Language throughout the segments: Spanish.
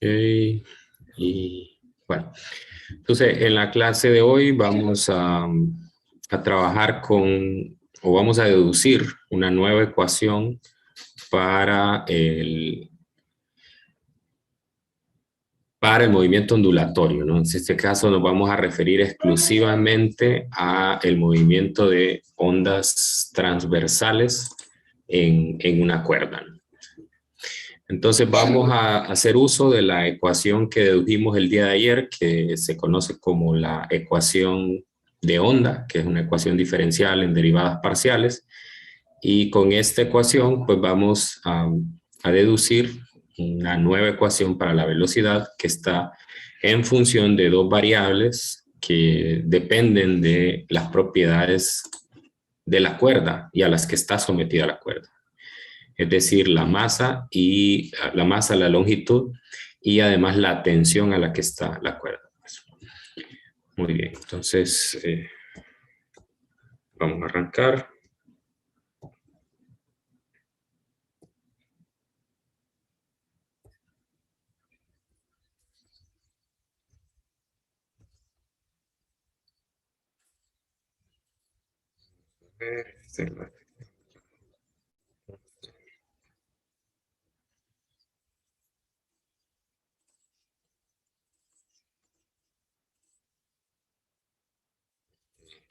Y bueno, entonces en la clase de hoy vamos a trabajar con, o vamos a deducir una nueva ecuación para el movimiento ondulatorio, ¿no? En este caso nos vamos a referir exclusivamente a el movimiento de ondas transversales en una cuerda, ¿no? Entonces vamos a hacer uso de la ecuación que dedujimos el día de ayer, que se conoce como la ecuación de onda, que es una ecuación diferencial en derivadas parciales. Y con esta ecuación, pues vamos a deducir una nueva ecuación para la velocidad que está en función de dos variables que dependen de las propiedades de la cuerda y a las que está sometida la cuerda. Es decir, la masa, la longitud y además la tensión a la que está la cuerda. Muy bien, entonces vamos a arrancar.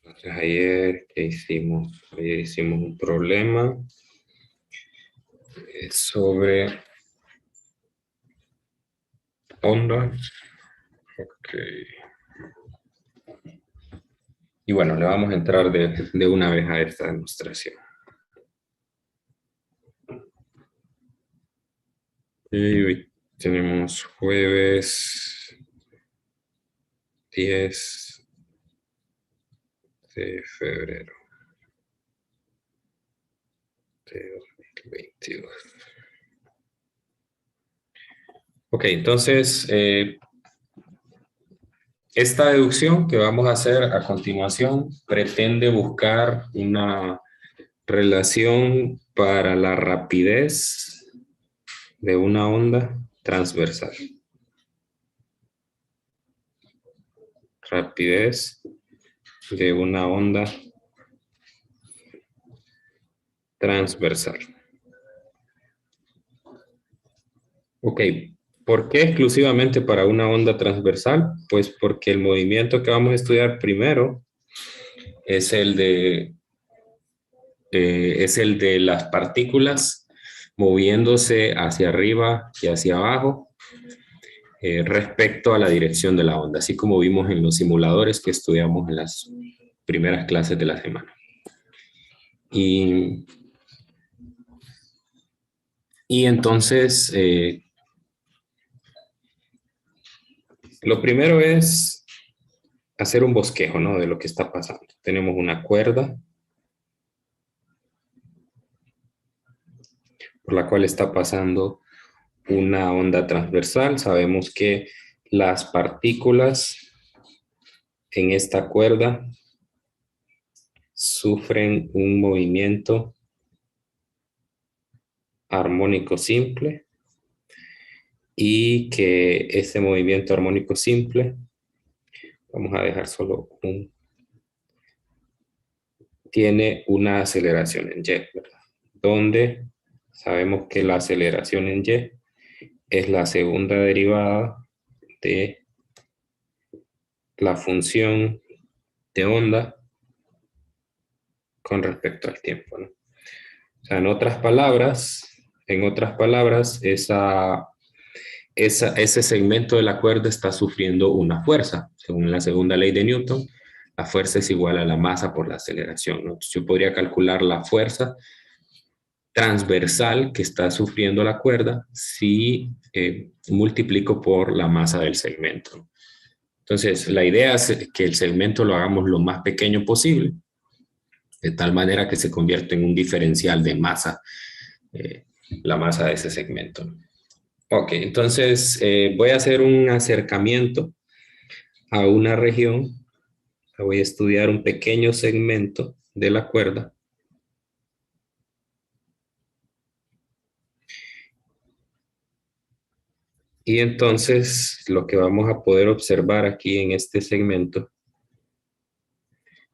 Entonces ayer, ¿qué hicimos? Ayer hicimos un problema sobre ondas. Ok. Y bueno, le vamos a entrar de una vez a esta demostración. Y hoy tenemos jueves 10 de febrero de 2022. Ok, entonces esta deducción que vamos a hacer a continuación pretende buscar una relación para la rapidez de una onda transversal. Rapidez de una onda transversal. Ok, ¿por qué exclusivamente para una onda transversal? Pues porque el movimiento que vamos a estudiar primero es es el de las partículas moviéndose hacia arriba y hacia abajo respecto a la dirección de la onda, así como vimos en los simuladores que estudiamos en las primeras clases de la semana. Y entonces, lo primero es hacer un bosquejo, ¿no?, de lo que está pasando. Tenemos una cuerda por la cual está pasando una onda transversal. Sabemos que las partículas en esta cuerda sufren un movimiento armónico simple y que ese movimiento armónico simple, vamos a dejar solo tiene una aceleración en y, ¿verdad? Donde sabemos que la aceleración en y es la segunda derivada de la función de onda con respecto al tiempo, ¿no? O sea, en otras palabras, ese segmento de la cuerda está sufriendo una fuerza. Según la segunda ley de Newton, la fuerza es igual a la masa por la aceleración, ¿no? Entonces yo podría calcular la fuerza transversal que está sufriendo la cuerda si multiplico por la masa del segmento. Entonces, la idea es que el segmento lo hagamos lo más pequeño posible, de tal manera que se convierta en un diferencial de masa, la masa de ese segmento. Ok, entonces voy a hacer un acercamiento a una región. Voy a estudiar un pequeño segmento de la cuerda. Y entonces lo que vamos a poder observar aquí en este segmento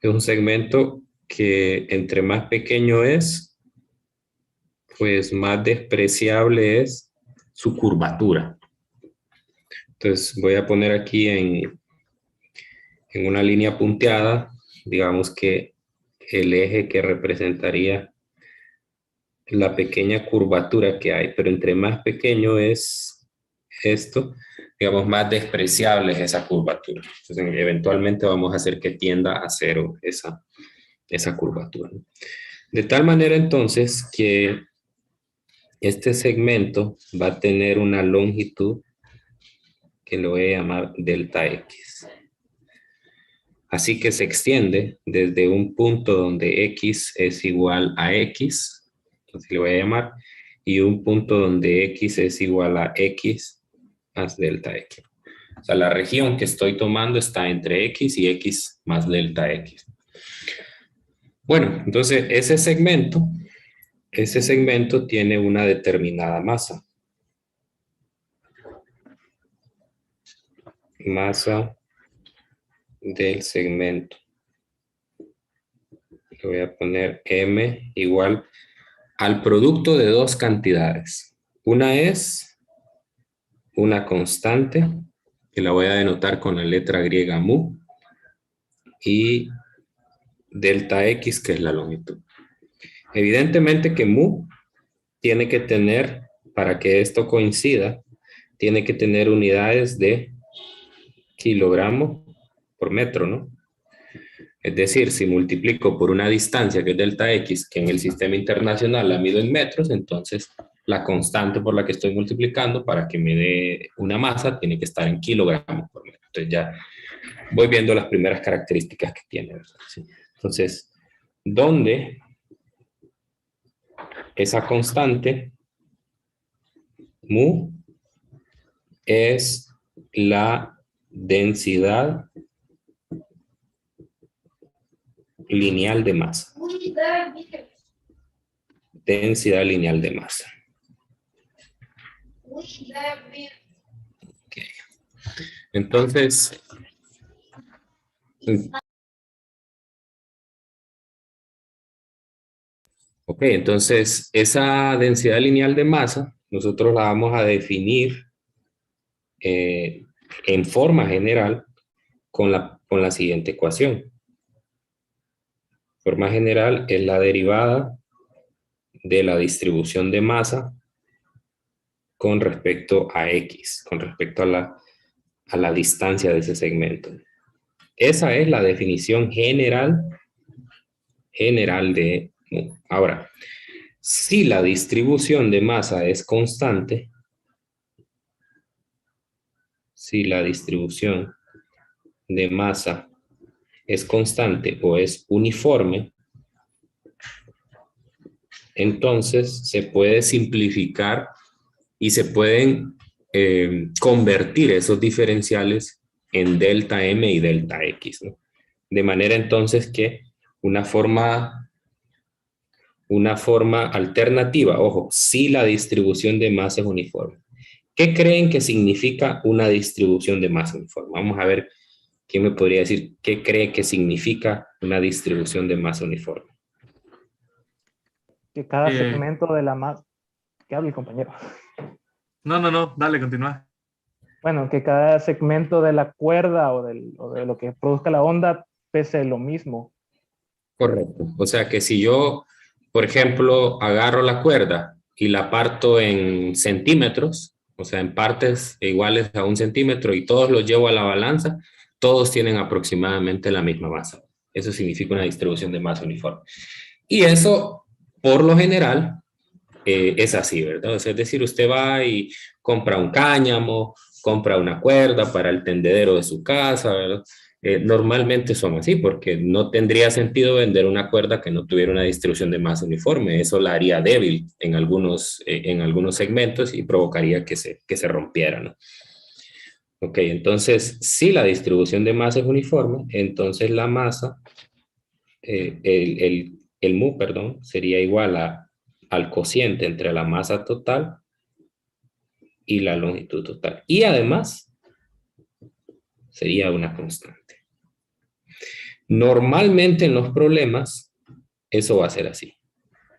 es un segmento que entre más pequeño es, pues más despreciable es su curvatura. Entonces voy a poner aquí en una línea punteada, digamos que el eje que representaría la pequeña curvatura que hay, pero entre más pequeño es esto, digamos, más despreciable es esa curvatura. Entonces, eventualmente vamos a hacer que tienda a cero esa curvatura. De tal manera entonces que este segmento va a tener una longitud que lo voy a llamar delta X. Así que se extiende desde un punto donde X es igual a X, así le voy a llamar, y un punto donde X es igual a X más delta X. O sea, la región que estoy tomando está entre X y X más delta X. Bueno, entonces ese segmento tiene una determinada masa. Masa del segmento. Le voy a poner M igual al producto de dos cantidades. Una es una constante, que la voy a denotar con la letra griega mu, y delta X, que es la longitud. Evidentemente que mu tiene que tener, para que esto coincida, tiene que tener unidades de kilogramo por metro, ¿no? Es decir, si multiplico por una distancia que es delta X, que en el sistema internacional la mido en metros, entonces la constante por la que estoy multiplicando para que me dé una masa tiene que estar en kilogramos por metro. Entonces ya voy viendo las primeras características que tiene, ¿verdad? Sí. Entonces, ¿dónde esa constante mu es la densidad lineal de masa? Densidad lineal de masa. Okay. Entonces, entonces esa densidad lineal de masa nosotros la vamos a definir en forma general con la siguiente ecuación. Forma general es la derivada de la distribución de masa con respecto a X, con respecto a la distancia de ese segmento. Esa es la definición general de mu. Ahora, si la distribución de masa es constante, si la distribución de masa es constante o es uniforme, entonces se puede simplificar y se pueden convertir esos diferenciales en delta M y delta X, ¿no? De manera entonces que una forma alternativa, ojo, si la distribución de masa es uniforme. ¿Qué creen que significa una distribución de masa uniforme? Vamos a ver quién me podría decir qué cree que significa una distribución de masa uniforme. Que cada segmento de la masa... ¿Qué habla el compañero? No, dale, continúa. Bueno, que cada segmento de la cuerda o de lo que produzca la onda pese lo mismo. Correcto. O sea que si yo, por ejemplo, agarro la cuerda y la parto en centímetros, o sea, en partes iguales a 1 centímetro y todos los llevo a la balanza, todos tienen aproximadamente la misma masa. Eso significa una distribución de masa uniforme. Y eso, por lo general, es así, ¿verdad? O sea, es decir, usted va y compra un cáñamo, compra una cuerda para el tendedero de su casa, ¿verdad? Normalmente son así, porque no tendría sentido vender una cuerda que no tuviera una distribución de masa uniforme. Eso la haría débil en algunos segmentos y provocaría que se rompiera, ¿no? Ok, entonces, si la distribución de masa es uniforme, entonces la masa, el mu, perdón, sería igual al cociente entre la masa total y la longitud total. Y además, sería una constante. Normalmente en los problemas, eso va a ser así.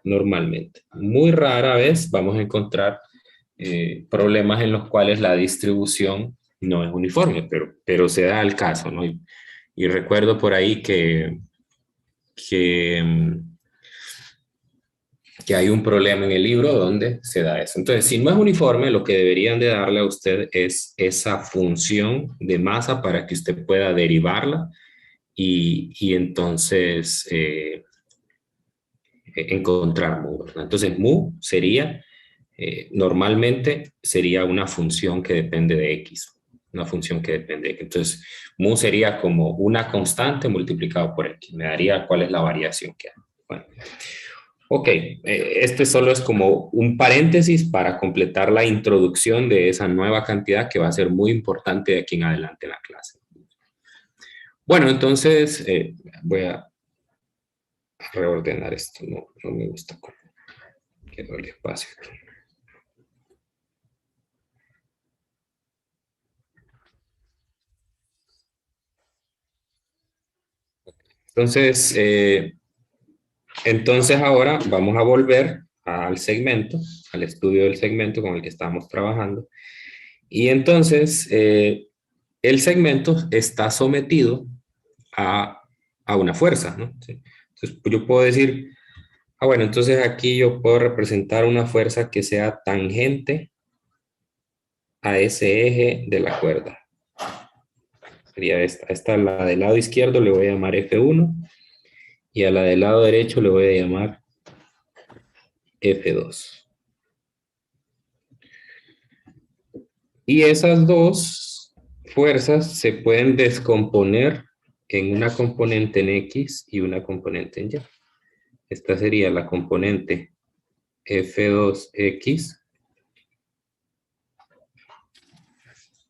Normalmente. Muy rara vez vamos a encontrar problemas en los cuales la distribución no es uniforme, pero se da el caso, ¿no? Y recuerdo por ahí que hay un problema en el libro donde se da eso. Entonces, si no es uniforme, lo que deberían de darle a usted es esa función de masa para que usted pueda derivarla y entonces encontrar mu, ¿verdad? Entonces, mu sería, normalmente sería una función que depende de x, una función que depende de x. Entonces, mu sería como una constante multiplicado por x. Me daría cuál es la variación que hay. Bueno. Ok, este solo es como un paréntesis para completar la introducción de esa nueva cantidad que va a ser muy importante de aquí en adelante en la clase. Bueno, entonces voy a reordenar esto, no me gusta cómo quedó el espacio aquí. Entonces ahora vamos a volver al segmento, al estudio del segmento con el que estamos trabajando. Y entonces el segmento está sometido a una fuerza, ¿no? Sí. Entonces yo puedo decir, bueno, entonces aquí yo puedo representar una fuerza que sea tangente a ese eje de la cuerda. Sería esta la del lado izquierdo le voy a llamar F1 y a la del lado derecho le voy a llamar F2. Y esas dos fuerzas se pueden descomponer en una componente en X y una componente en Y. Esta sería la componente F2X.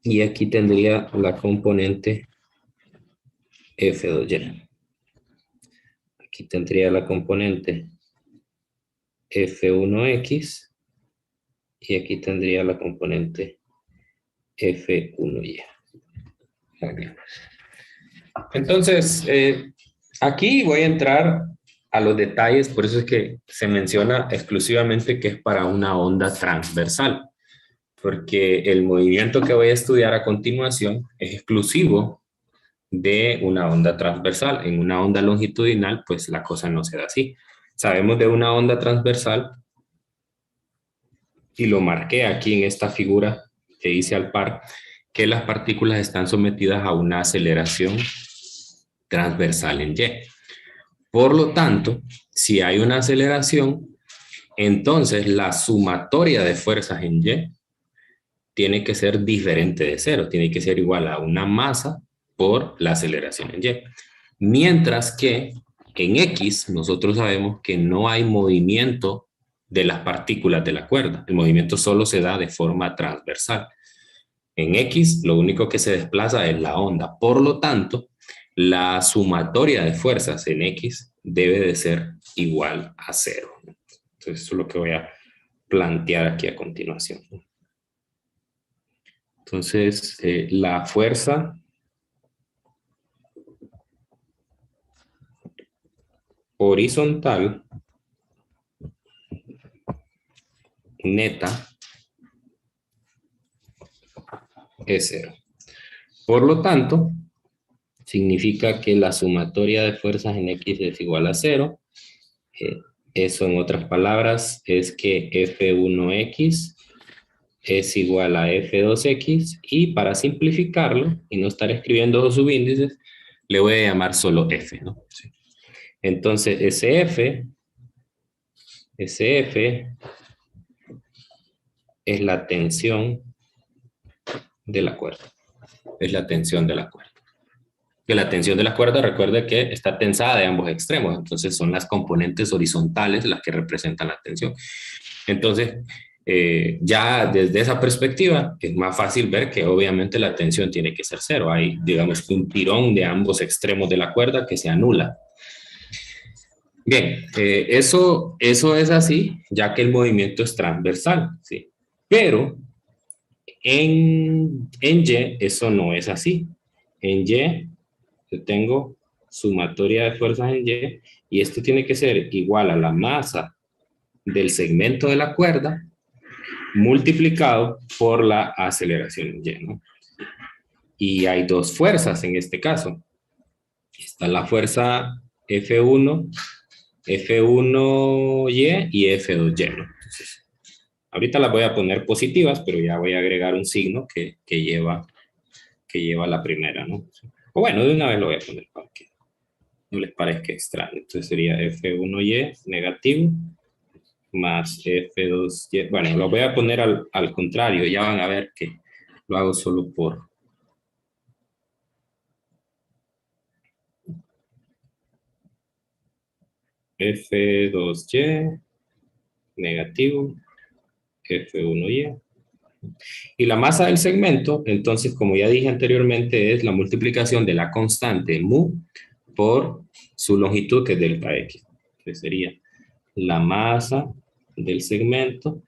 Y aquí tendría la componente F2Y. Aquí tendría la componente F1X. Y aquí tendría la componente F1Y. Entonces, aquí voy a entrar a los detalles, por eso es que se menciona exclusivamente que es para una onda transversal, porque el movimiento que voy a estudiar a continuación es exclusivo de una onda transversal. En una onda longitudinal, pues la cosa no se da así. Sabemos de una onda transversal, y lo marqué aquí en esta figura que hice al par, que las partículas están sometidas a una aceleración transversal en Y. Por lo tanto, si hay una aceleración, entonces la sumatoria de fuerzas en Y tiene que ser diferente de cero, tiene que ser igual a una masa por la aceleración en Y. Mientras que en X nosotros sabemos que no hay movimiento de las partículas de la cuerda, el movimiento solo se da de forma transversal. En X lo único que se desplaza es la onda, por lo tanto, la sumatoria de fuerzas en X debe de ser igual a cero. Entonces eso es lo que voy a plantear aquí a continuación. Entonces, la fuerza horizontal neta es cero. Por lo tanto, significa que la sumatoria de fuerzas en X es igual a cero. Eso, en otras palabras, es que F1X es igual a F2X, y para simplificarlo y no estar escribiendo los subíndices, le voy a llamar solo F, ¿no? Sí. Entonces, SF es la tensión de la cuerda. Es la tensión de la cuerda. Que la tensión de la cuerda, recuerde que está tensada de ambos extremos, entonces son las componentes horizontales las que representan la tensión. Entonces, ya desde esa perspectiva es más fácil ver que obviamente la tensión tiene que ser cero. Hay, digamos, un tirón de ambos extremos de la cuerda que se anula. Bien, eso es así, ya que el movimiento es transversal, ¿sí? Pero En Y eso no es así. En Y yo tengo sumatoria de fuerzas en Y y esto tiene que ser igual a la masa del segmento de la cuerda multiplicado por la aceleración en Y, ¿no? Y hay dos fuerzas en este caso. Está la fuerza F1, F1Y y F2Y, ¿no? Entonces, ahorita las voy a poner positivas, pero ya voy a agregar un signo que lleva la primera, ¿no? O bueno, de una vez lo voy a poner para que no les parezca extraño. Entonces sería F1Y negativo más F2Y. Bueno, lo voy a poner al contrario. Ya van a ver que lo hago solo por... F2Y negativo F1Y. Y la masa del segmento, entonces, como ya dije anteriormente, es la multiplicación de la constante mu por su longitud, que es delta X. Entonces sería la masa del segmento,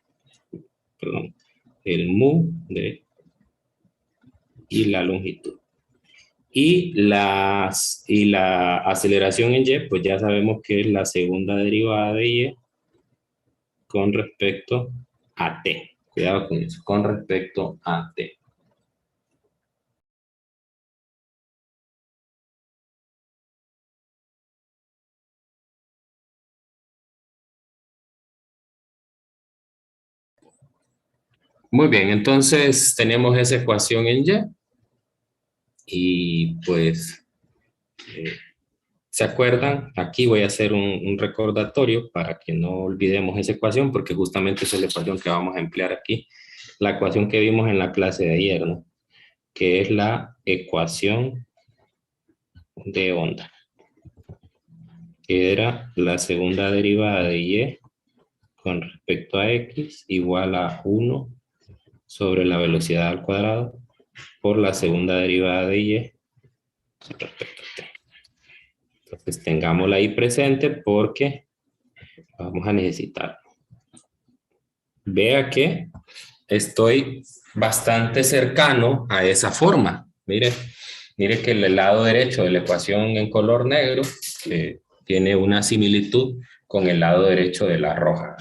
perdón, el mu y la longitud. Y la aceleración en Y, pues ya sabemos que es la segunda derivada de Y con respecto a T. Cuidado con eso, con respecto a T. Muy bien, entonces tenemos esa ecuación en Y. Y pues, ¿se acuerdan? Aquí voy a hacer un recordatorio para que no olvidemos esa ecuación, porque justamente esa es la ecuación que vamos a emplear aquí. La ecuación que vimos en la clase de ayer, ¿no? Que es la ecuación de onda, que era la segunda derivada de Y con respecto a X igual a 1 sobre la velocidad al cuadrado por la segunda derivada de Y respecto a T. Entonces tengámosla ahí presente porque vamos a necesitar. Vea que estoy bastante cercano a esa forma. Mire que el lado derecho de la ecuación en color negro tiene una similitud con el lado derecho de la roja.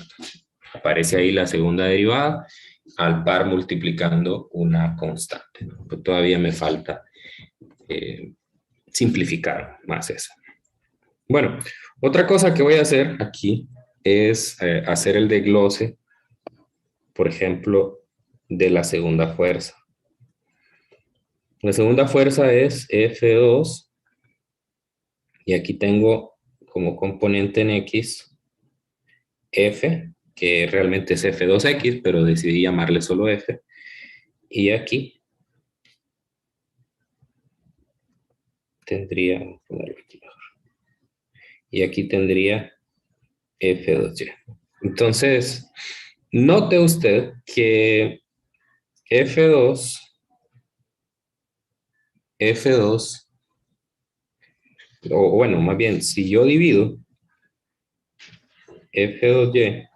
Aparece ahí la segunda derivada al par multiplicando una constante. Pues todavía me falta simplificar más eso. Bueno, otra cosa que voy a hacer aquí es hacer el desglose, por ejemplo, de la segunda fuerza. La segunda fuerza es F2 y aquí tengo como componente en X F, que realmente es F2X, pero decidí llamarle solo F. Y aquí tendría, y aquí tendría F2Y. Entonces, note usted que F2, o bueno, más bien, si yo divido F2Y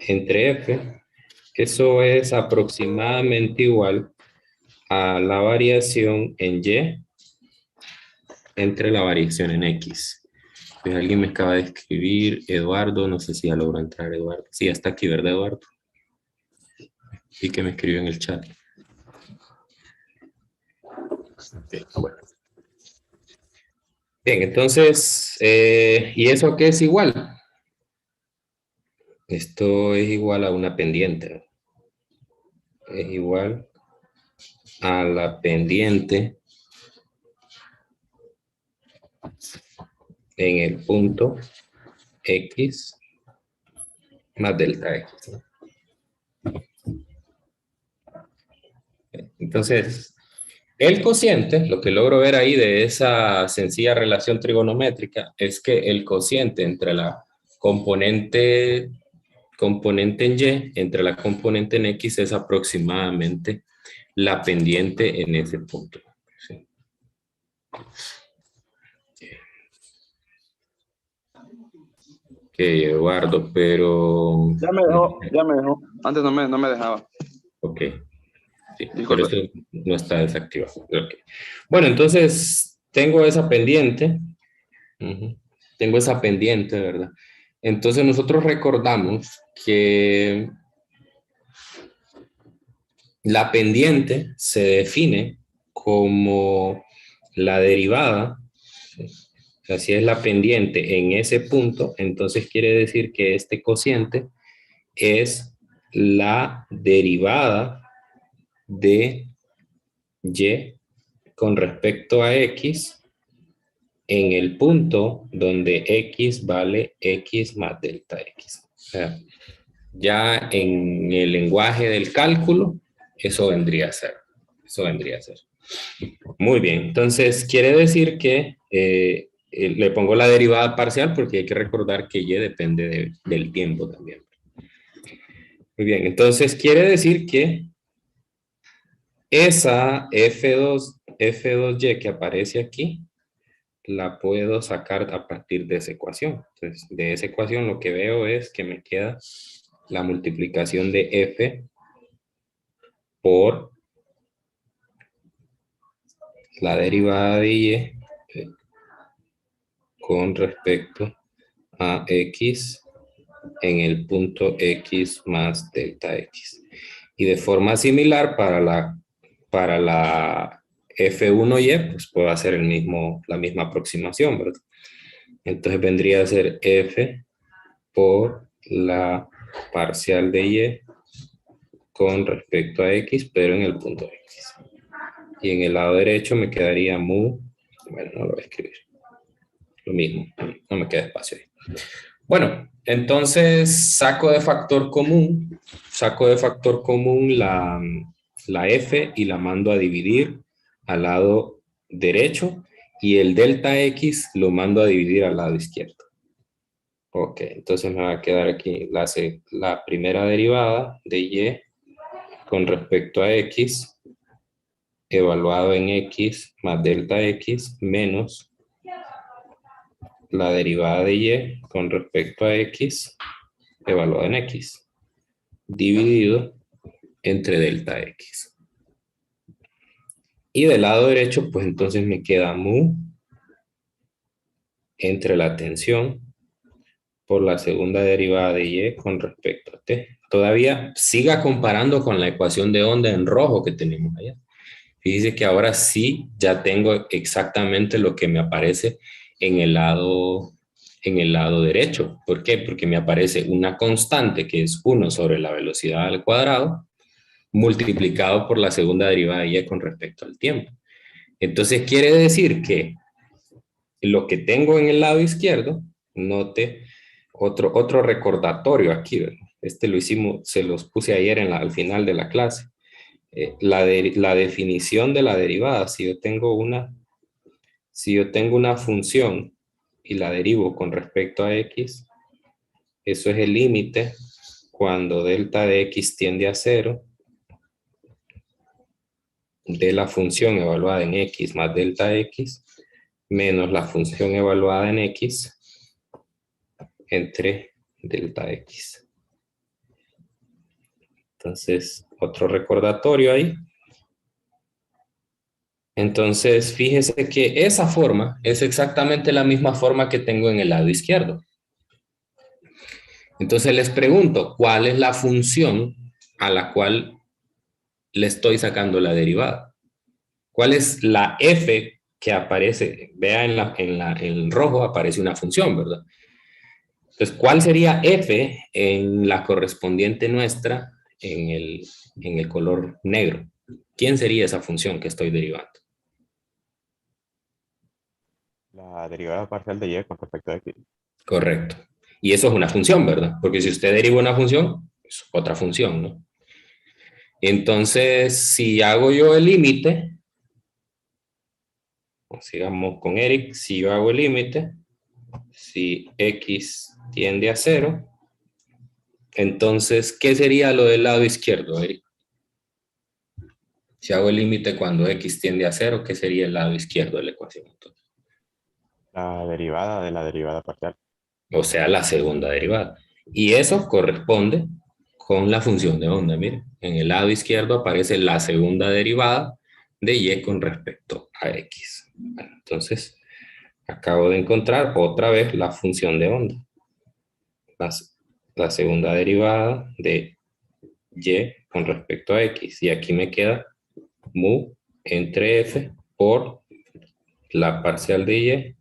entre F, eso es aproximadamente igual a la variación en Y entre la variación en X. Pues alguien me acaba de escribir, Eduardo, no sé si ya logró entrar Eduardo. Sí, ya está aquí, ¿verdad, Eduardo? Y que me escribió en el chat. Okay, bueno. Bien, entonces, ¿y eso qué es igual? Esto es igual a una pendiente. Es igual a la pendiente en el punto X más delta X. Entonces, el cociente, lo que logro ver ahí de esa sencilla relación trigonométrica, es que el cociente entre la componente en Y, entre la componente en X, es aproximadamente la pendiente en ese punto. ¿Sí? Ok, Eduardo, pero... Ya me dejó. Antes no me dejaba. Ok. Sí, por Disculpe. eso no está desactivado. Ok. Bueno, entonces tengo esa pendiente. Ujú. Tengo esa pendiente, ¿verdad? Entonces nosotros recordamos que la pendiente se define como la derivada. ¿Sí? O sea, si es la pendiente en ese punto, entonces quiere decir que este cociente es la derivada de y con respecto a x en el punto donde x vale x más delta x. O sea, ya en el lenguaje del cálculo, eso vendría a ser. Eso vendría a ser. Muy bien, entonces quiere decir que le pongo la derivada parcial porque hay que recordar que y depende del tiempo también. Muy bien, entonces quiere decir que esa F2Y que aparece aquí, la puedo sacar a partir de esa ecuación. Entonces, de esa ecuación lo que veo es que me queda la multiplicación de F por la derivada de Y con respecto a X en el punto X más delta X. Y de forma similar para la F1Y, pues puedo hacer la misma aproximación, ¿verdad? Entonces vendría a ser F por la parcial de Y con respecto a X, pero en el punto X. Y en el lado derecho me quedaría mu, bueno, no lo voy a escribir, lo mismo, no me queda espacio ahí. Bueno, entonces saco de factor común la F y la mando a dividir al lado derecho y el delta X lo mando a dividir al lado izquierdo. Ok, entonces me va a quedar aquí la primera derivada de Y con respecto a X evaluado en X más delta X menos la derivada de Y con respecto a X evaluada en X dividido entre delta X. Y del lado derecho, pues entonces me queda mu entre la tensión por la segunda derivada de Y con respecto a T. Todavía siga comparando con la ecuación de onda en rojo que tenemos allá. Fíjese que ahora sí ya tengo exactamente lo que me aparece en el lado derecho. ¿Por qué? Porque me aparece una constante que es 1 sobre la velocidad al cuadrado multiplicado por la segunda derivada de Y con respecto al tiempo. Entonces quiere decir que lo que tengo en el lado izquierdo, note otro recordatorio aquí, ¿verdad? Este lo hicimos, se los puse ayer al final de la clase. La definición de la derivada, si yo tengo una función y la derivo con respecto a x, eso es el límite cuando delta de x tiende a 0 de la función evaluada en x más delta x menos la función evaluada en x entre delta x. Entonces, otro recordatorio ahí. Entonces, fíjese que esa forma es exactamente la misma forma que tengo en el lado izquierdo. Entonces les pregunto, ¿cuál es la función a la cual le estoy sacando la derivada? ¿Cuál es la f que aparece? Vea en rojo aparece una función, ¿verdad? Entonces, ¿cuál sería f en la correspondiente nuestra en el color negro? ¿Quién sería esa función que estoy derivando? La derivada parcial de Y con respecto a X. Correcto. Y eso es una función, ¿verdad? Porque si usted deriva una función, es otra función, ¿no? Entonces, si hago yo el límite, sigamos con Eric, si yo hago el límite, si X tiende a 0, entonces, ¿qué sería lo del lado izquierdo, Eric? Si hago el límite cuando X tiende a 0, ¿qué sería el lado izquierdo de la ecuación? Entonces, La derivada de la derivada parcial. o sea, la segunda derivada. Y eso corresponde con la función de onda. Miren, en el lado izquierdo aparece la segunda derivada de y con respecto a x. Bueno, entonces, acabo de encontrar otra vez la función de onda. La segunda derivada de y con respecto a x. Y aquí me queda mu entre f por la parcial de y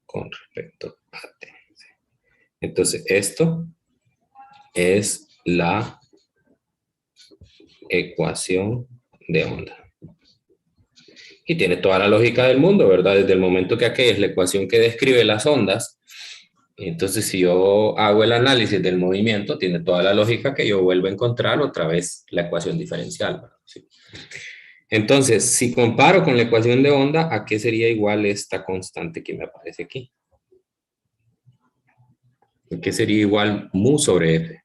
con respecto a t. Entonces, esto es la ecuación de onda. Y tiene toda la lógica del mundo, ¿verdad? Desde el momento que aquí es la ecuación que describe las ondas, entonces si yo hago el análisis del movimiento, tiene toda la lógica que yo vuelvo a encontrar otra vez la ecuación diferencial, ¿verdad? Sí. Entonces, si comparo con la ecuación de onda, ¿a qué sería igual esta constante que me aparece aquí? ¿A qué sería igual mu sobre f?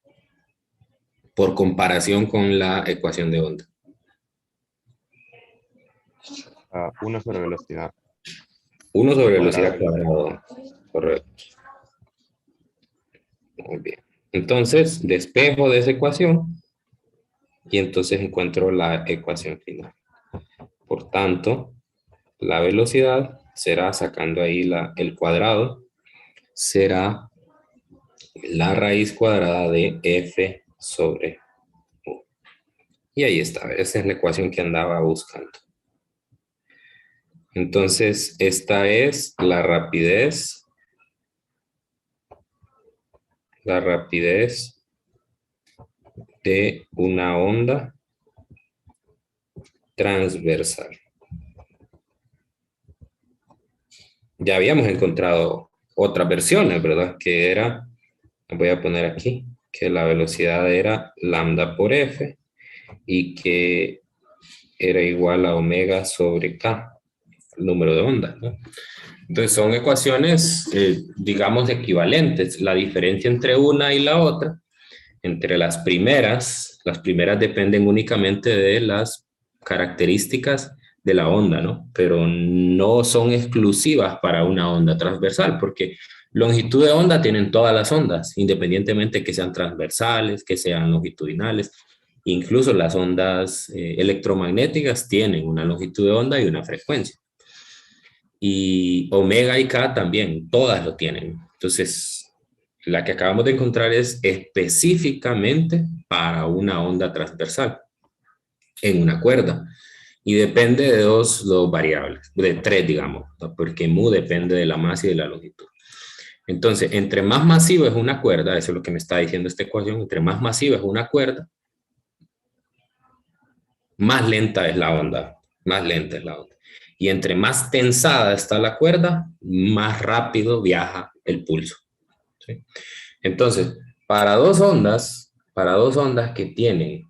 Por comparación con la ecuación de onda. 1 sobre velocidad 1 sobre cuadrada. velocidad cuadrada. Correcto. Muy bien. Entonces, despejo de esa ecuación y entonces encuentro la ecuación final. Por tanto, la velocidad será, sacando ahí el cuadrado, será la raíz cuadrada de f sobre u. Y ahí está, esa es la ecuación que andaba buscando. Entonces, esta es la rapidez de una onda transversal. Ya habíamos encontrado otras versiones, ¿verdad? Que era, voy a poner aquí, que la velocidad era lambda por f y que era igual a omega sobre k, el número de ondas, ¿no? Entonces son ecuaciones, digamos, equivalentes. La diferencia entre una y la otra, entre las primeras dependen únicamente de las características de la onda, ¿no? Pero no son exclusivas para una onda transversal, porque longitud de onda tienen todas las ondas, independientemente que sean transversales, que sean longitudinales. Incluso las ondas electromagnéticas tienen una longitud de onda y una frecuencia. Y omega y k también, todas lo tienen. Entonces, la que acabamos de encontrar es específicamente para una onda transversal en una cuerda. Y depende de dos variables, de tres, digamos, ¿no? Porque mu depende de la masa y de la longitud. Entonces, entre más masiva es una cuerda, eso es lo que me está diciendo esta ecuación, entre más masiva es una cuerda, más lenta es la onda, más lenta es la onda. Y entre más tensada está la cuerda, más rápido viaja el pulso. ¿Sí? Entonces, para dos ondas que tienen,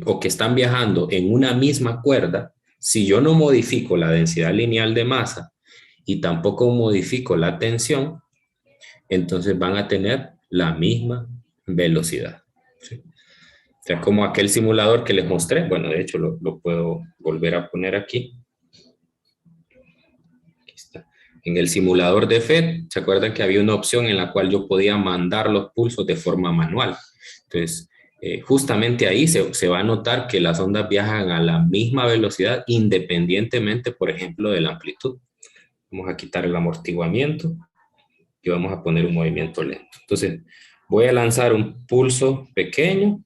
o que están viajando en una misma cuerda, si yo no modifico la densidad lineal de masa y tampoco modifico la tensión, entonces van a tener la misma velocidad. ¿Sí? O sea, como aquel simulador que les mostré, bueno, de hecho lo puedo volver a poner aquí. Aquí está. En el simulador de FED, ¿se acuerdan que había una opción en la cual yo podía mandar los pulsos de forma manual? Entonces, justamente ahí se va a notar que las ondas viajan a la misma velocidad independientemente, por ejemplo, de la amplitud. Vamos a quitar el amortiguamiento y vamos a poner un movimiento lento. Entonces, voy a lanzar un pulso pequeño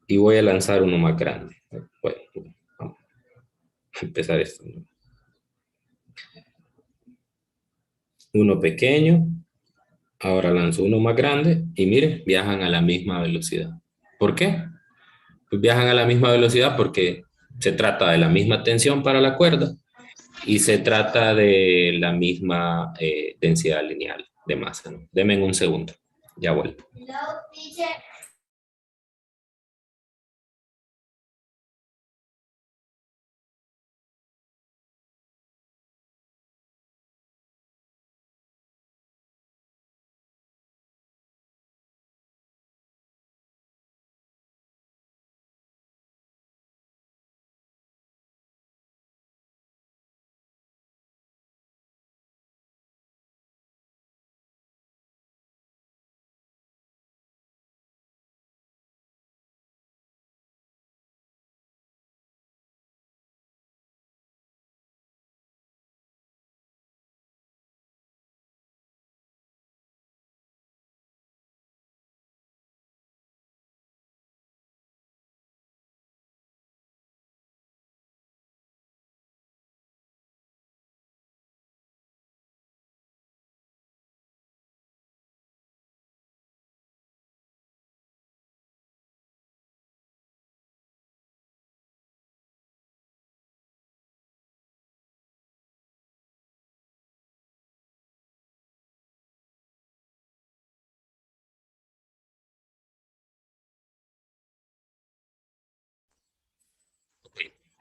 y voy a lanzar uno más grande. Bueno, vamos a empezar esto. Uno pequeño, ahora lanzo uno más grande y miren, viajan a la misma velocidad. ¿Por qué? Pues viajan a la misma velocidad porque se trata de la misma tensión para la cuerda y se trata de la misma densidad lineal de masa, ¿no? Denme un segundo, ya vuelvo.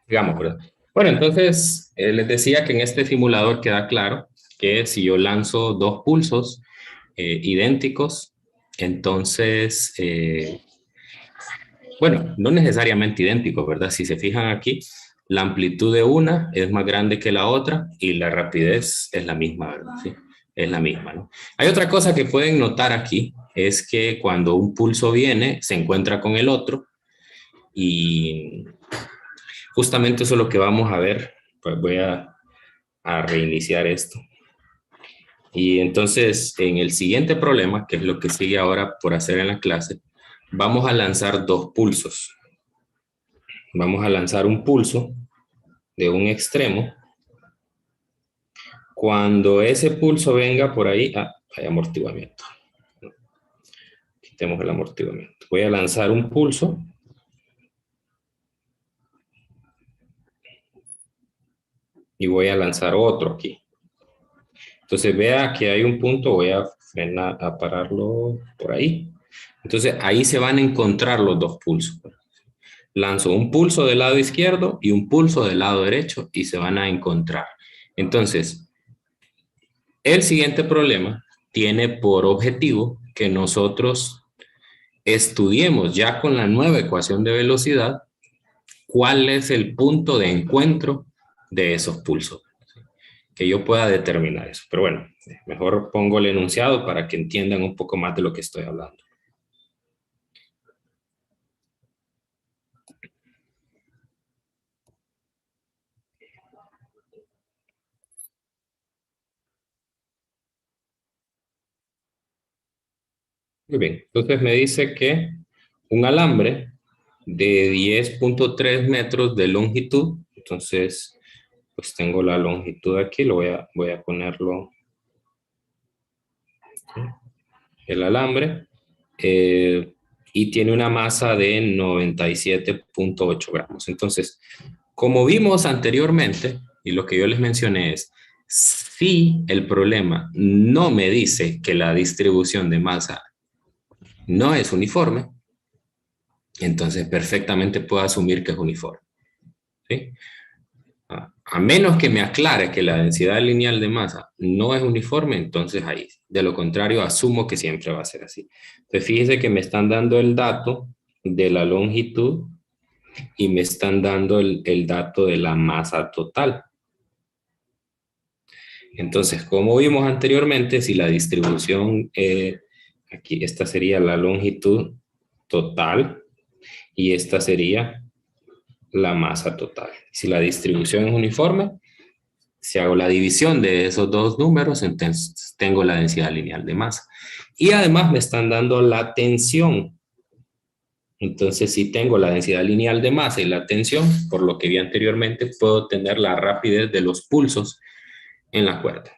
digamos, ¿verdad? Bueno, entonces les decía que en este simulador queda claro que si yo lanzo dos pulsos idénticos, entonces, bueno, no necesariamente idénticos, ¿verdad? Si se fijan aquí, la amplitud de una es más grande que la otra y la rapidez es la misma, ¿verdad? Sí, es la misma, ¿no? Hay otra cosa que pueden notar aquí, es que cuando un pulso viene, se encuentra con el otro y justamente eso es lo que vamos a ver. Pues voy a reiniciar esto. Y entonces, en el siguiente problema, que es lo que sigue ahora por hacer en la clase, vamos a lanzar dos pulsos. Vamos a lanzar un pulso de un extremo. Cuando ese pulso venga por ahí, hay amortiguamiento. Quitemos el amortiguamiento. Voy a lanzar un pulso. Y voy a lanzar otro aquí. Entonces vea que hay un punto, voy a frenar, a pararlo por ahí. Entonces ahí se van a encontrar los dos pulsos. Lanzo un pulso del lado izquierdo y un pulso del lado derecho y se van a encontrar. Entonces, el siguiente problema tiene por objetivo que nosotros estudiemos ya con la nueva ecuación de velocidad cuál es el punto de encuentro de esos pulsos. Que yo pueda determinar eso. Pero bueno, mejor pongo el enunciado para que entiendan un poco más de lo que estoy hablando. Muy bien, entonces me dice que un alambre de 10.3 metros de longitud, entonces pues tengo la longitud aquí, voy a ponerlo, el alambre, y tiene una masa de 97.8 gramos. Entonces, como vimos anteriormente, y lo que yo les mencioné es, si el problema no me dice que la distribución de masa no es uniforme, entonces perfectamente puedo asumir que es uniforme. ¿Sí? A menos que me aclare que la densidad lineal de masa no es uniforme, entonces ahí. De lo contrario, asumo que siempre va a ser así. Entonces fíjense que me están dando el dato de la longitud y me están dando el dato de la masa total. Entonces, como vimos anteriormente, si la distribución, aquí esta sería la longitud total y esta sería la masa total. Si la distribución es uniforme, si hago la división de esos dos números, entonces tengo la densidad lineal de masa. Y además me están dando la tensión. Entonces, si tengo la densidad lineal de masa y la tensión, por lo que vi anteriormente, puedo tener la rapidez de los pulsos en la cuerda.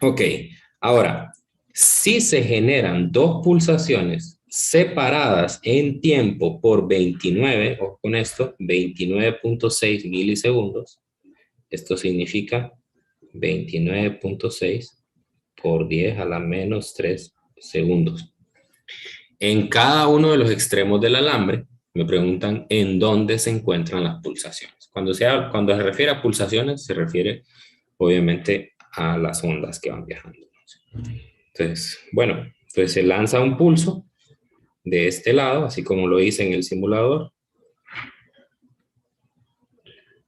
Ok, ahora, si se generan dos pulsaciones separadas en tiempo por 29, o con esto, 29.6 milisegundos, esto significa 29.6 por 10 a la menos 3 segundos. En cada uno de los extremos del alambre, me preguntan en dónde se encuentran las pulsaciones. Cuando se refiere a pulsaciones, se refiere obviamente a las ondas que van viajando. Entonces, bueno, entonces se lanza un pulso de este lado, así como lo hice en el simulador.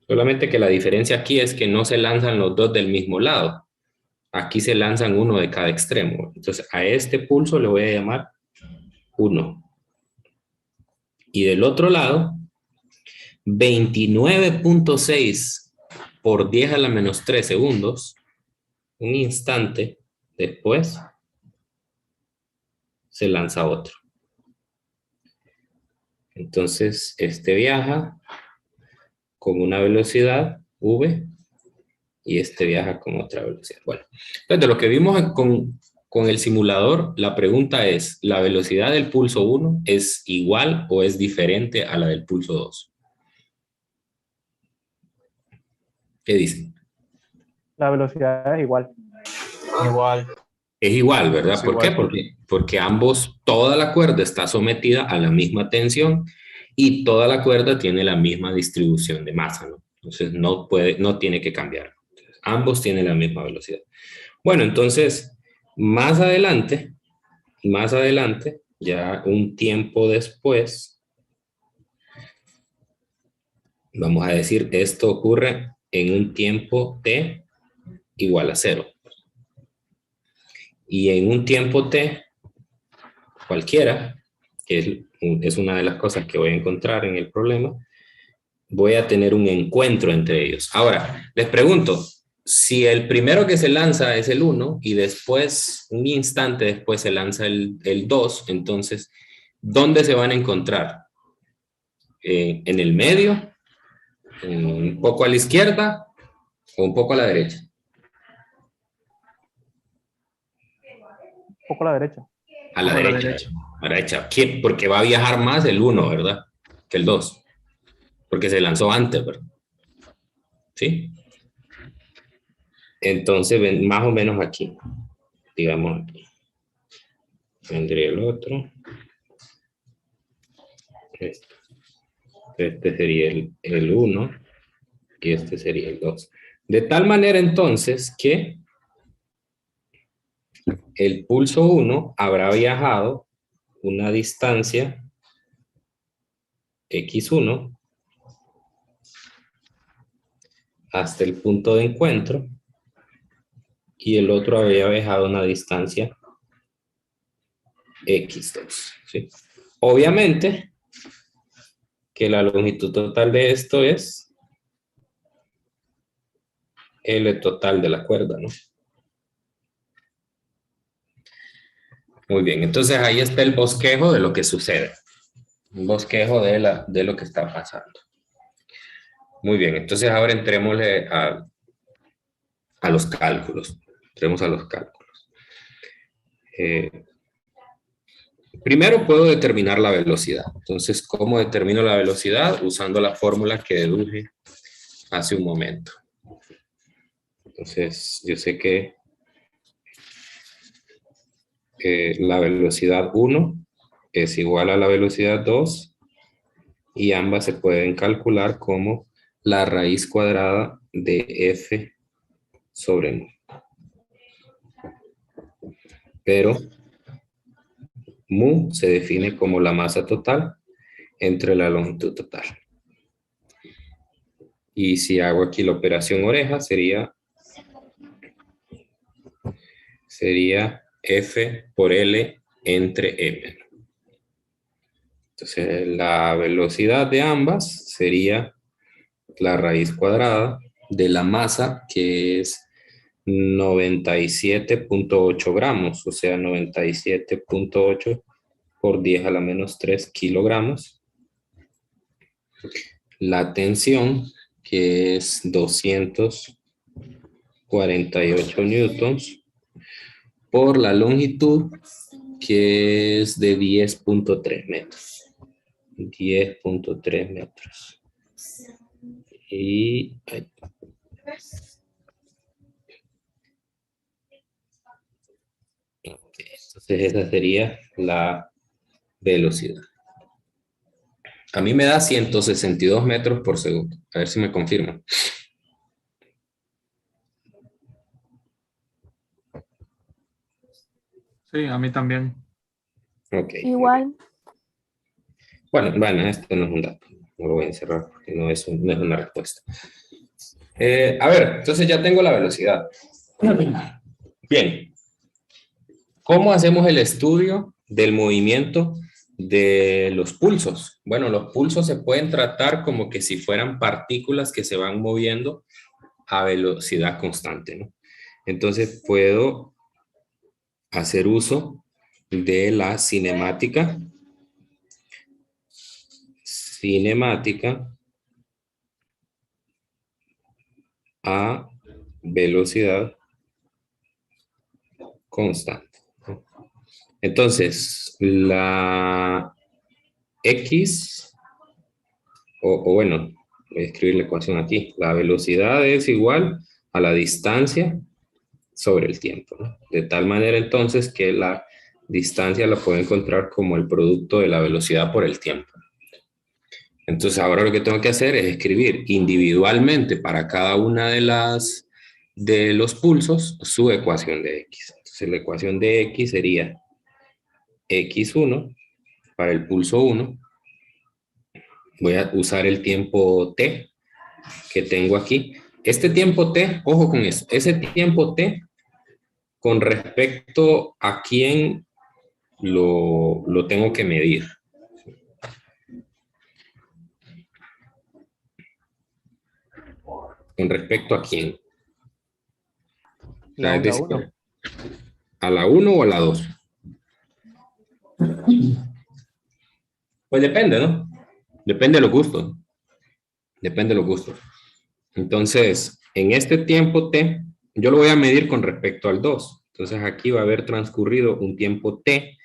Solamente que la diferencia aquí es que no se lanzan los dos del mismo lado. Aquí se lanzan uno de cada extremo. Entonces, a este pulso le voy a llamar 1. Y del otro lado, 29.6 por 10 a la menos 3 segundos, un instante después, se lanza otro. Entonces, este viaja con una velocidad v y este viaja con otra velocidad. Bueno, entonces de lo que vimos con el simulador, la pregunta es, ¿la velocidad del pulso 1 es igual o es diferente a la del pulso 2? ¿Qué dicen? La velocidad es igual. Igual. Es igual, ¿verdad? Es ¿Por igual. qué? Porque ambos, toda la cuerda está sometida a la misma tensión y toda la cuerda tiene la misma distribución de masa, ¿no? Entonces no tiene que cambiar. Entonces, ambos tienen la misma velocidad. Bueno, entonces, más adelante, ya un tiempo después, vamos a decir, esto ocurre en un tiempo t igual a 0. Y en un tiempo t cualquiera, que es una de las cosas que voy a encontrar en el problema, voy a tener un encuentro entre ellos. Ahora, les pregunto, si el primero que se lanza es el 1 y después, un instante después se lanza el 2, entonces, ¿dónde se van a encontrar? ¿En el medio? ¿Un poco a la izquierda? ¿O un poco a la derecha? Un poco a la derecha. A la A la derecha. derecha. A la derecha. ¿Qué? Porque va a viajar más el 1, ¿verdad? Que el 2. Porque se lanzó antes, ¿verdad? ¿Sí? Entonces, más o menos aquí. Digamos aquí. Vendría el otro. Este sería el 1 y este sería el 2. De tal manera entonces que el pulso 1 habrá viajado una distancia x1 hasta el punto de encuentro y el otro había viajado una distancia x2. ¿Sí? Obviamente que la longitud total de esto es L total de la cuerda, ¿no? Muy bien, entonces ahí está el bosquejo de lo que sucede. Un bosquejo de lo que está pasando. Muy bien, entonces ahora entrémosle a los cálculos. Entremos a los cálculos. Primero puedo determinar la velocidad. Entonces, ¿cómo determino la velocidad? Usando la fórmula que deduje hace un momento. Entonces, yo sé que la velocidad 1 es igual a la velocidad 2 y ambas se pueden calcular como la raíz cuadrada de f sobre mu. Pero mu se define como la masa total entre la longitud total. Y si hago aquí la operación oreja, sería F por L entre M. Entonces, la velocidad de ambas sería la raíz cuadrada de la masa, que es 97.8 gramos, o sea, 97.8 por 10 a la menos 3 kilogramos. La tensión, que es 248 newtons, por la longitud, que es de 10.3 metros. 10.3 metros. Y entonces esa sería la velocidad. A mí me da 162 metros por segundo. A ver si me confirman. Sí, a mí también. Ok. Igual. Bueno, esto no es un dato. No lo voy a encerrar porque no es una respuesta. A ver, entonces ya tengo la velocidad. Bien. ¿Cómo hacemos el estudio del movimiento de los pulsos? Bueno, los pulsos se pueden tratar como que si fueran partículas que se van moviendo a velocidad constante, ¿no? Entonces puedo hacer uso de la cinemática a velocidad constante. Entonces, la X, o bueno, voy a escribir la ecuación aquí. La velocidad es igual a la distancia sobre el tiempo, ¿no? De tal manera entonces que la distancia la puedo encontrar como el producto de la velocidad por el tiempo. Entonces ahora lo que tengo que hacer es escribir individualmente para cada una de los pulsos su ecuación de X. Entonces la ecuación de X sería X1 para el pulso 1. Voy a usar el tiempo T que tengo aquí. Este tiempo T, ojo con eso, ese tiempo T con respecto a quién lo tengo que medir. ¿Con respecto a quién? La Es onda decir, 1. ¿a la 1 o a la 2? Pues depende, ¿no? Depende de los gustos. Depende de los gustos. Entonces, en este tiempo T, yo lo voy a medir con respecto al 2. Entonces, aquí va a haber transcurrido un tiempo T,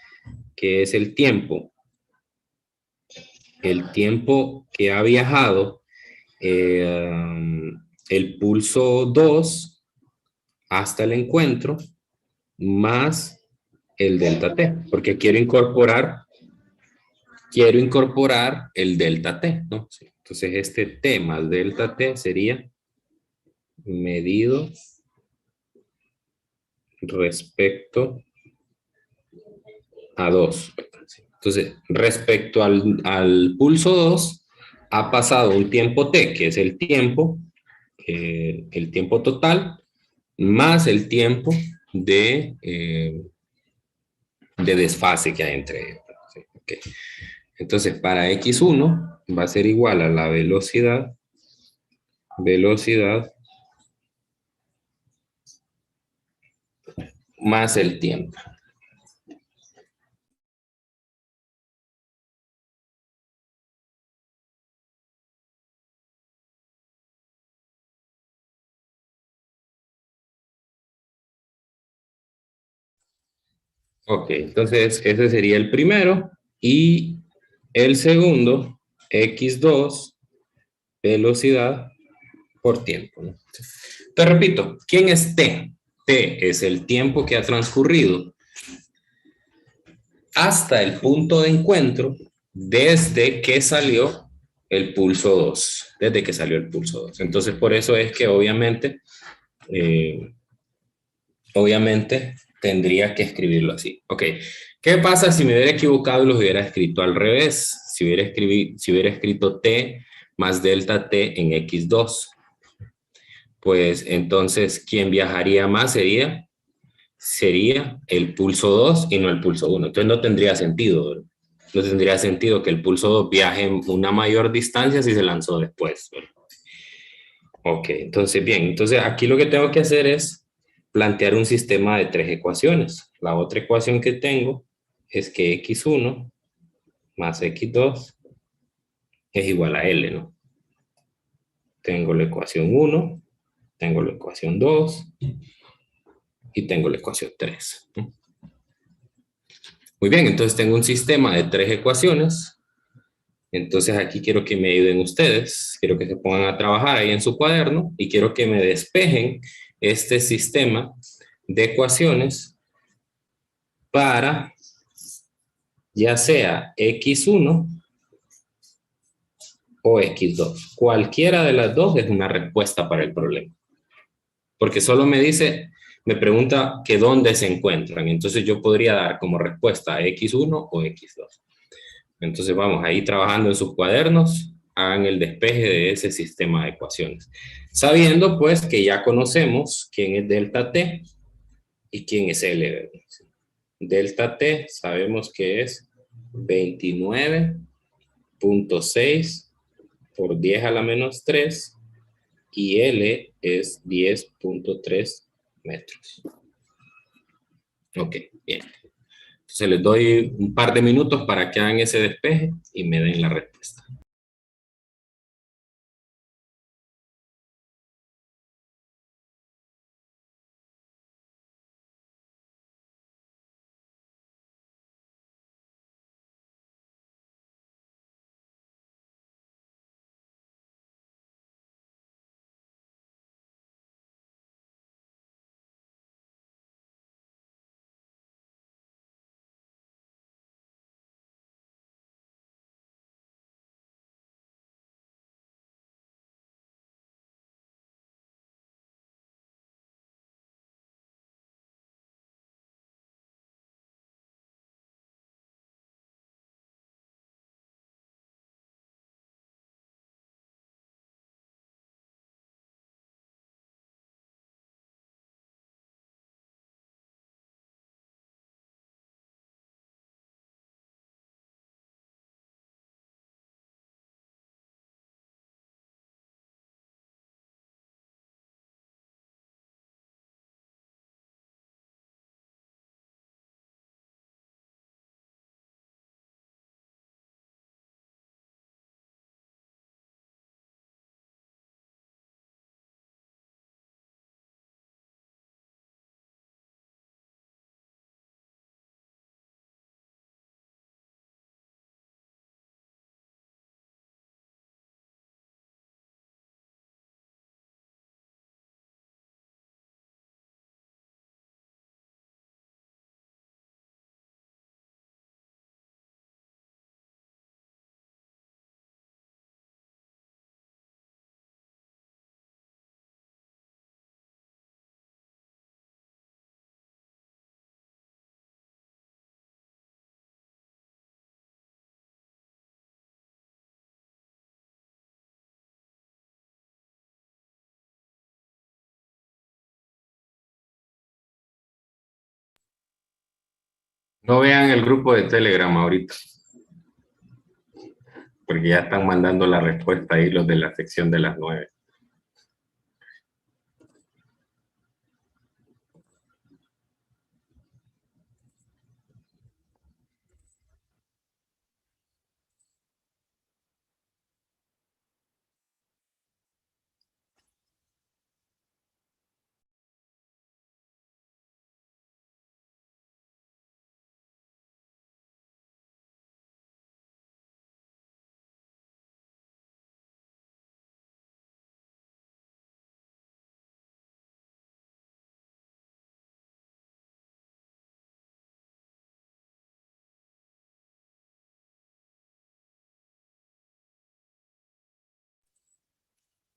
que es el tiempo que ha viajado el pulso 2 hasta el encuentro, más el delta T, porque quiero incorporar el delta T, ¿no? Sí. Entonces, este T más delta T sería medido respecto a 2. Entonces, respecto al pulso 2, ha pasado un tiempo T, que es el tiempo total, más el tiempo de desfase que hay entre ellos. ¿Sí? Okay. Entonces, para X1 va a ser igual a la velocidad más el tiempo. Ok, entonces ese sería el primero. Y el segundo, X2, velocidad por tiempo, ¿no? Te repito, ¿quién es T? T es el tiempo que ha transcurrido hasta el punto de encuentro desde que salió el pulso 2. Desde que salió el pulso 2. Entonces, por eso es que obviamente tendría que escribirlo así. Ok, ¿qué pasa si me hubiera equivocado y los hubiera escrito al revés? Si hubiera escrito T más delta T en X2, pues entonces quien viajaría más sería el pulso 2 y no el pulso 1. Entonces no tendría sentido, ¿verdad? No tendría sentido que el pulso 2 viaje una mayor distancia si se lanzó después, ¿verdad? Ok, entonces bien, entonces aquí lo que tengo que hacer es plantear un sistema de 3 ecuaciones. La otra ecuación que tengo es que X1 más X2 es igual a L, ¿no? Tengo la ecuación 1, tengo la ecuación 2 y tengo la ecuación 3. Muy bien, entonces tengo un sistema de 3 ecuaciones. Entonces aquí quiero que me ayuden ustedes, quiero que se pongan a trabajar ahí en su cuaderno y quiero que me despejen este sistema de ecuaciones para ya sea X1 o X2. Cualquiera de las dos es una respuesta para el problema. Porque solo me pregunta que dónde se encuentran. Entonces yo podría dar como respuesta X1 o X2. Entonces vamos ahí trabajando en sus cuadernos, hagan el despeje de ese sistema de ecuaciones. Sabiendo pues que ya conocemos quién es delta T y quién es L. Delta T sabemos que es 29.6 por 10 a la menos 3 y L es 10.3 metros. Ok, bien. Entonces les doy un par de minutos para que hagan ese despeje y me den la respuesta. No vean el grupo de Telegram ahorita, porque ya están mandando la respuesta ahí los de la sección de las 9.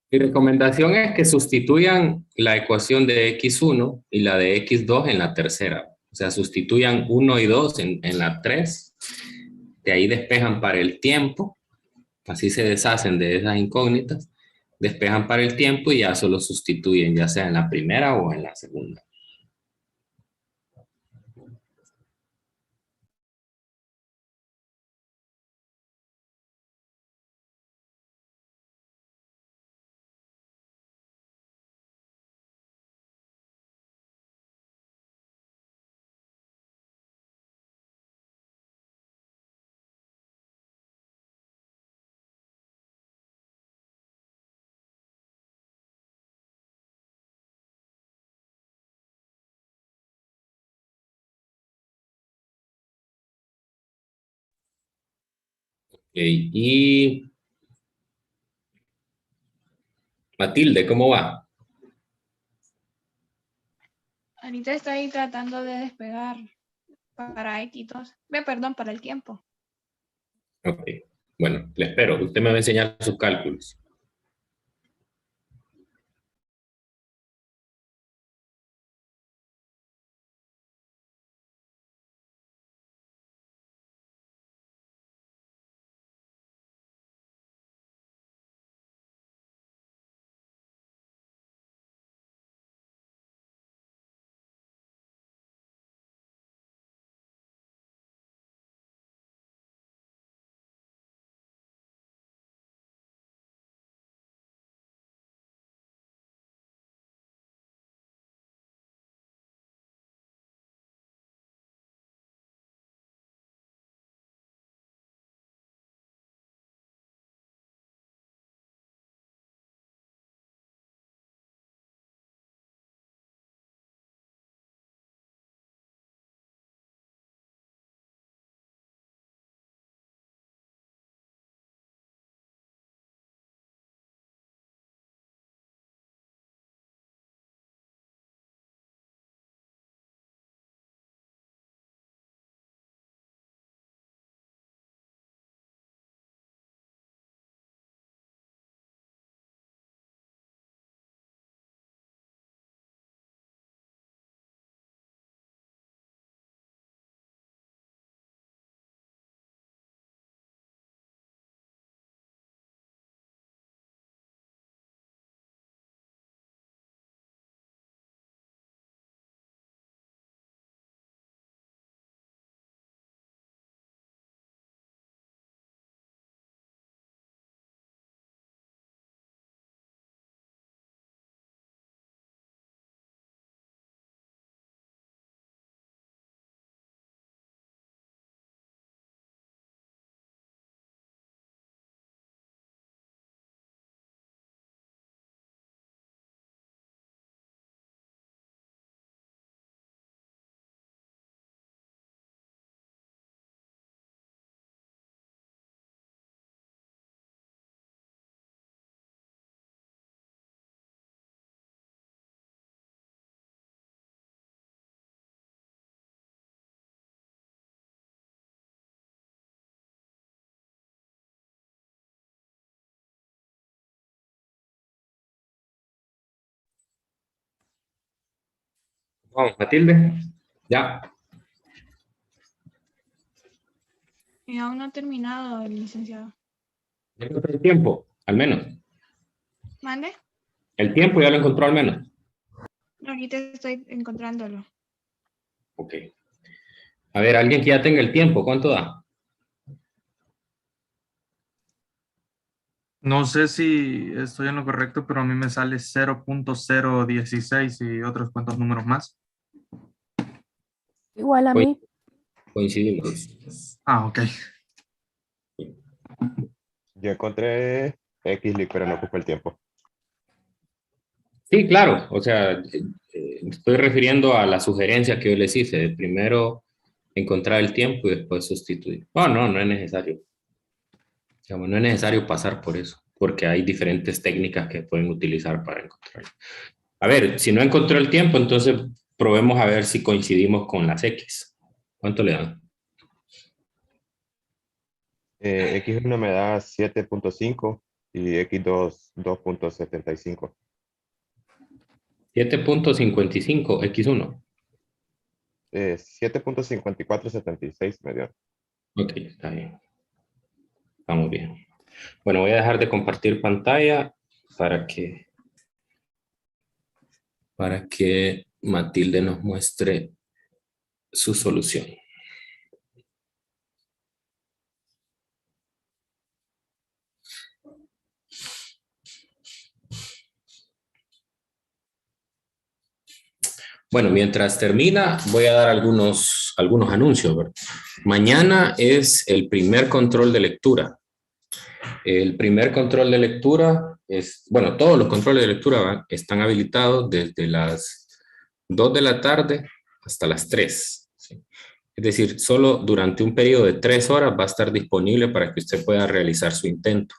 Mi recomendación es que sustituyan la ecuación de x1 y la de x2 en la tercera. O sea, sustituyan 1 y 2 en la 3. De ahí despejan para el tiempo. Así se deshacen de esas incógnitas. Despejan para el tiempo y ya solo sustituyen, ya sea en la primera o en la segunda. Okay. Y Matilde, ¿cómo va? Ahorita estoy tratando de despegar para X2. Perdón, para el tiempo. Ok. Bueno, le espero. Usted me va a enseñar sus cálculos. Vamos, Matilde. Ya. Y aún no ha terminado el licenciado. Ya encontró el tiempo, al menos. ¿Mande? El tiempo ya lo encontró al menos. No, ahorita estoy encontrándolo. Ok. A ver, alguien que ya tenga el tiempo, ¿cuánto da? No sé si estoy en lo correcto, pero a mí me sale 0.016 y otros cuantos números más. Igual a Coin- mí. Coincidimos. Ah, ok. Yo encontré Xlib, pero no ocupa el tiempo. Sí, claro. O sea, me estoy refiriendo a la sugerencia que yo les hice, de primero encontrar el tiempo y después sustituir. Oh, no, no es necesario. Digamos, no es necesario pasar por eso, porque hay diferentes técnicas que pueden utilizar para encontrarlo. A ver, si no encontró el tiempo, entonces probemos a ver si coincidimos con las X. ¿Cuánto le dan? X1 me da 7.5 y X2 2.75. 7.55, X1. 7.5476 me dio. Ok, está bien. Vamos bien. Bueno, voy a dejar de compartir pantalla para que Matilde nos muestre su solución. Bueno, mientras termina, voy a dar algunos anuncios, ¿verdad? Mañana es el primer control de lectura. El primer control de lectura es, bueno, todos los controles de lectura están habilitados desde las 2 de la tarde hasta las 3. ¿Sí? Es decir, solo durante un periodo de 3 horas va a estar disponible para que usted pueda realizar su intento.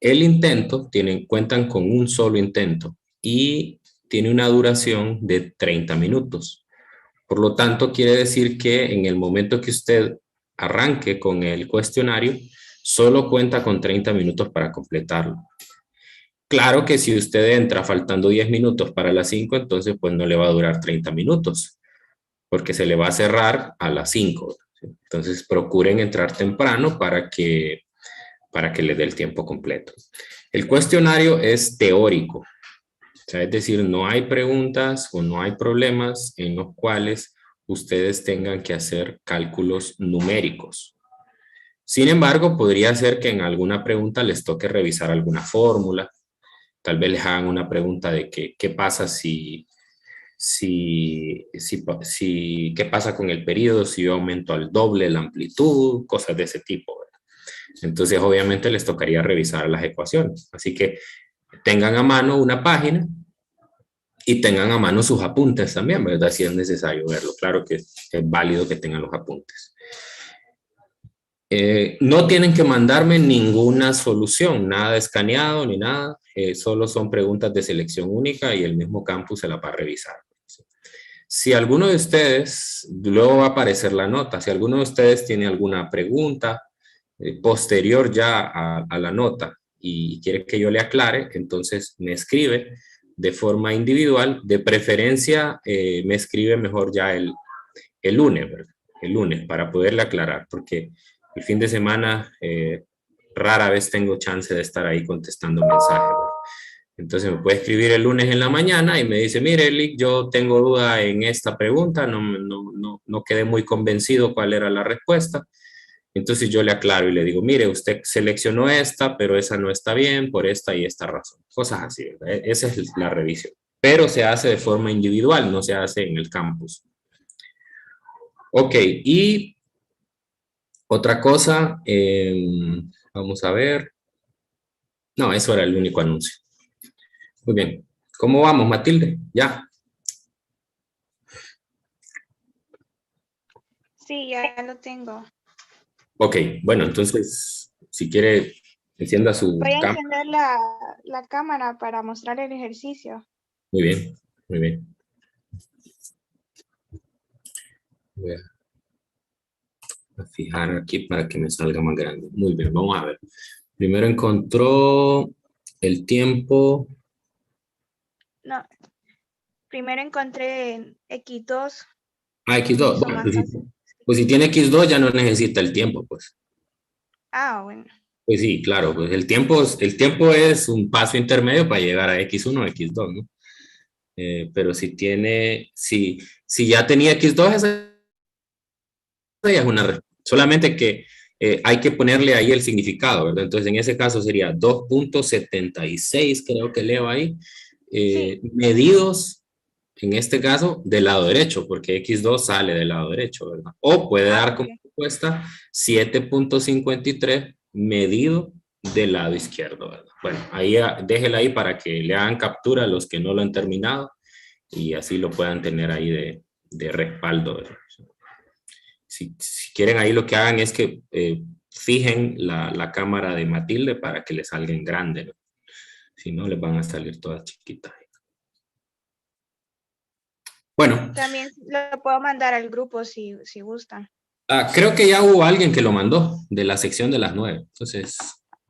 El intento, cuentan con un solo intento y tiene una duración de 30 minutos. Por lo tanto, quiere decir que en el momento que usted arranque con el cuestionario, solo cuenta con 30 minutos para completarlo. Claro que si usted entra faltando 10 minutos para las 5, entonces pues no le va a durar 30 minutos, porque se le va a cerrar a las 5. Entonces procuren entrar temprano para que le dé el tiempo completo. El cuestionario es teórico, o sea, es decir, no hay preguntas o no hay problemas en los cuales ustedes tengan que hacer cálculos numéricos. Sin embargo, podría ser que en alguna pregunta les toque revisar alguna fórmula. Tal vez les hagan una pregunta de qué pasa qué pasa con el periodo si yo aumento al doble la amplitud, cosas de ese tipo, ¿verdad? Entonces, obviamente les tocaría revisar las ecuaciones. Así que tengan a mano una página y tengan a mano sus apuntes también, ¿verdad? Si es necesario verlo. Claro que es válido que tengan los apuntes. No tienen que mandarme ninguna solución, nada escaneado ni nada. Solo son preguntas de selección única y el mismo campus se la va a revisar. Si alguno de ustedes, luego va a aparecer la nota, si alguno de ustedes tiene alguna pregunta posterior ya a la nota y quiere que yo le aclare, entonces me escribe de forma individual, de preferencia me escribe mejor ya el lunes, ¿verdad? El lunes, para poderle aclarar, porque el fin de semana rara vez tengo chance de estar ahí contestando mensajes, ¿verdad? Entonces me puede escribir el lunes en la mañana y me dice, mire, Elic, yo tengo duda en esta pregunta, no quedé muy convencido cuál era la respuesta. Entonces yo le aclaro y le digo, mire, usted seleccionó esta, pero esa no está bien por esta y esta razón. Cosas así, ¿verdad? Esa es la revisión. Pero se hace de forma individual, no se hace en el campus. Ok, y otra cosa, vamos a ver. No, eso era el único anuncio. Muy bien. ¿Cómo vamos, Matilde? ¿Ya? Sí, ya lo tengo. Ok, bueno, entonces, si quiere, encienda su Voy a cámara. encender la cámara para mostrar el ejercicio. Muy bien, muy bien. Voy a fijar aquí para que me salga más grande. Muy bien, vamos a ver. Primero encontró el tiempo. No, primero encontré X2. Ah, X2. Hizo Bueno, más fácil. pues si tiene X2 ya no necesita el tiempo, pues. Ah, bueno. Pues sí, claro, pues el tiempo es un paso intermedio para llegar a X1 o X2, ¿no? Pero si ya tenía X2, esa ya es una respuesta. Solamente que hay que ponerle ahí el significado, ¿verdad? Entonces, en ese caso sería 2.76, creo que leo ahí, medidos, en este caso, del lado derecho, porque X2 sale del lado derecho, ¿verdad? O puede dar como respuesta 7.53 medido del lado izquierdo, ¿verdad? Bueno, ahí déjela ahí para que le hagan captura a los que no lo han terminado y así lo puedan tener ahí de respaldo, ¿verdad? Si quieren ahí lo que hagan es que fijen la cámara de Matilde para que le salga en grande, ¿no? Si no, les van a salir todas chiquitas. Bueno. También lo puedo mandar al grupo si gustan. Creo que ya hubo alguien que lo mandó de la sección de las 9. Entonces,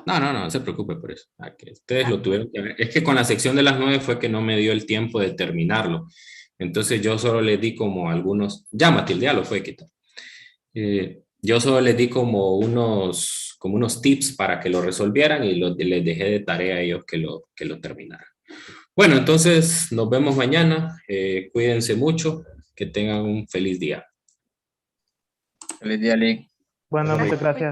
no se preocupe por eso. Que ustedes lo tuvieron que ver. Es que con la sección de las 9 fue que no me dio el tiempo de terminarlo. Entonces yo solo les di como algunos, ya Matilde ya lo fue quitar. Yo solo les di como unos tips para que lo resolvieran y les dejé de tarea a ellos que lo terminaran. Bueno, entonces nos vemos mañana. Cuídense mucho. Que tengan un feliz día. Feliz día, Lick. Bueno, muchas gracias.